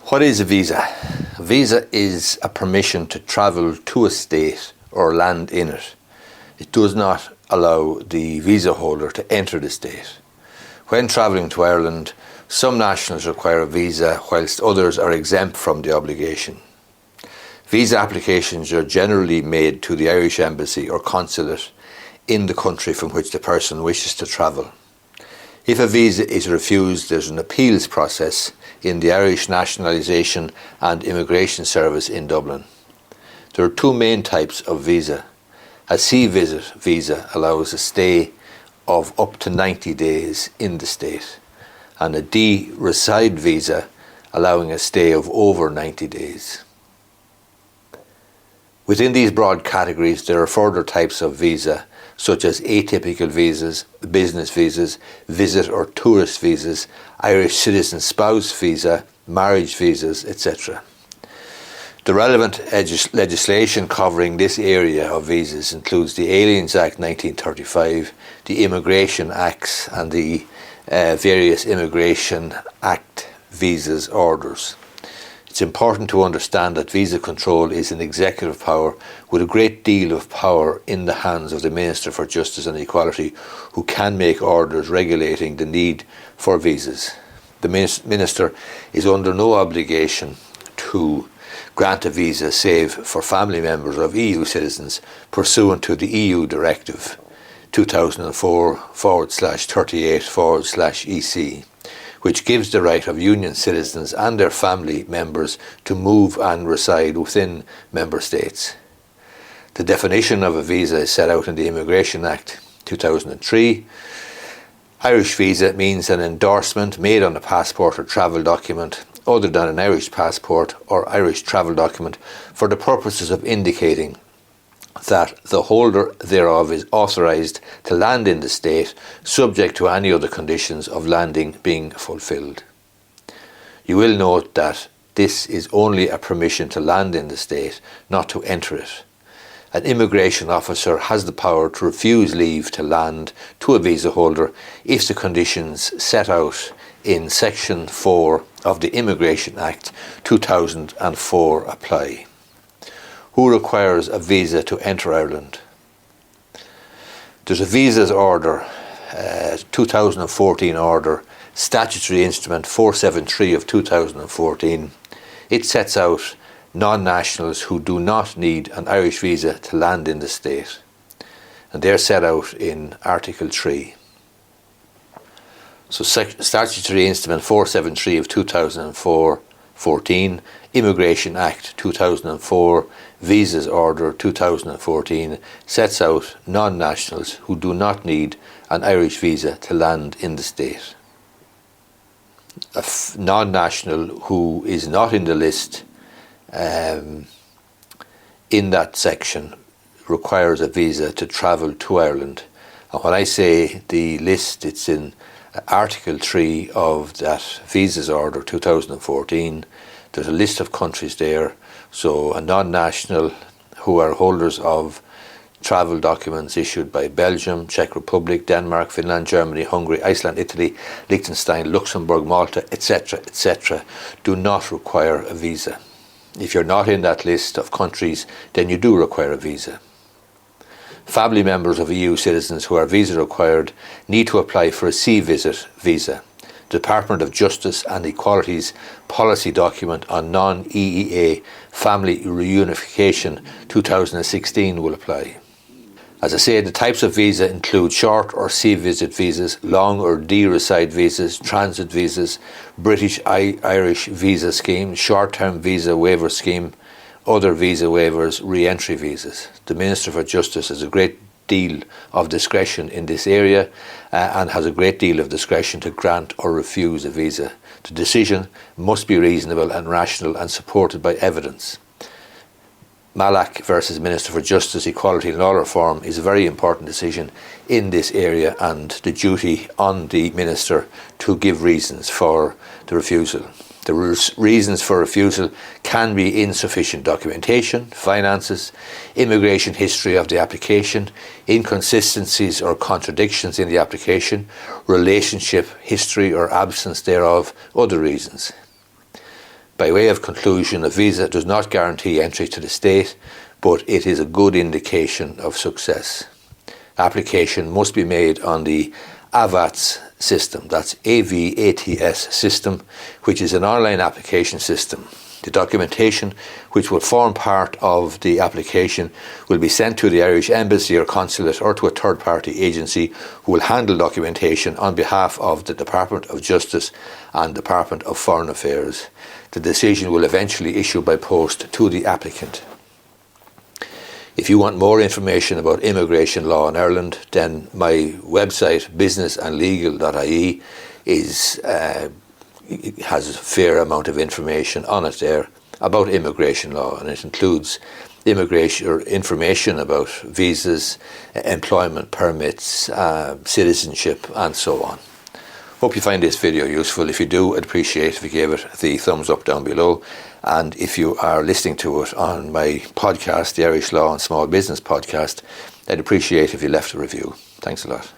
What is a visa? A visa is a permission to travel to a state or land in it. It does not allow the visa holder to enter the state. When travelling to Ireland, some nationals require a visa whilst others are exempt from the obligation. Visa applications are generally made to the Irish Embassy or Consulate in the country from which the person wishes to travel. If a visa is refused, there's an appeals process in the Irish Nationalisation and Immigration Service in Dublin. There are two main types of visa. A sea visit visa allows a stay of up to 90 days in the state, and a D reside visa allowing a stay of over 90 days. Within these broad categories, there are further types of visa, such as atypical visas, business visas, visit or tourist visas, Irish citizen spouse visa, marriage visas, etc. The relevant legislation covering this area of visas includes the Aliens Act 1935, the Immigration Acts and the various Immigration Act visas orders. It's important to understand that visa control is an executive power with a great deal of power in the hands of the Minister for Justice and Equality, who can make orders regulating the need for visas. The Minister is under no obligation to grant a visa save for family members of EU citizens pursuant to the EU Directive 2004/38/EC. Which gives the right of Union citizens and their family members to move and reside within Member States. The definition of a visa is set out in the Immigration Act 2003. Irish visa means an endorsement made on a passport or travel document other than an Irish passport or Irish travel document for the purposes of indicating that the holder thereof is authorised to land in the state subject to any other conditions of landing being fulfilled. You will note that this is only a permission to land in the state, not to enter it. An immigration officer has the power to refuse leave to land to a visa holder if the conditions set out in Section 4 of the Immigration Act 2004 apply. Who requires a visa to enter Ireland? There's a visas order, 2014 order, statutory instrument 473 of 2014. It sets out non-nationals who do not need an Irish visa to land in the state, and they're set out in Article 3. So statutory instrument 473 of 2014, Immigration Act 2004, Visas Order 2014 sets out non-nationals who do not need an Irish visa to land in the state. A non-national who is not in the list in that section requires a visa to travel to Ireland. And when I say the list, it's in Article 3 of that Visas Order 2014. There's a list of countries there. So a non-national who are holders of travel documents issued by Belgium, Czech Republic, Denmark, Finland, Germany, Hungary, Iceland, Italy, Liechtenstein, Luxembourg, Malta, etc., etc., do not require a visa. If you're not in that list of countries, then you do require a visa. Family members of EU citizens who are visa required need to apply for a sea visit visa. Department of Justice and Equality's policy document on non-EEA family reunification 2016 will apply. As I say, the types of visa include short or sea visit visas, long or D-reside visas, transit visas, British-Irish visa scheme, short-term visa waiver scheme, other visa waivers, re-entry visas. The Minister for Justice has a great deal of discretion in this area and has a great deal of discretion to grant or refuse a visa. The decision must be reasonable and rational and supported by evidence. Malak versus Minister for Justice, Equality and Law Reform is a very important decision in this area, and the duty on the Minister to give reasons for the refusal. The reasons for refusal can be insufficient documentation, finances, immigration history of the application, inconsistencies or contradictions in the application, relationship history or absence thereof, other reasons. By way of conclusion, a visa does not guarantee entry to the state, but it is a good indication of success. Application must be made on the AVATS system, that's AVATS system, which is an online application system. The documentation which will form part of the application will be sent to the Irish Embassy or Consulate or to a third-party agency who will handle documentation on behalf of the Department of Justice and Department of Foreign Affairs. The decision will eventually issue by post to the applicant. If you want more information about immigration law in Ireland, then my website, businessandlegal.ie, has a fair amount of information on it there about immigration law, and it includes information about visas, employment permits, citizenship, and so on. Hope you find this video useful. If you do, I'd appreciate if you gave it the thumbs up down below. And if you are listening to it on my podcast, the Irish Law and Small Business Podcast, I'd appreciate if you left a review. Thanks a lot.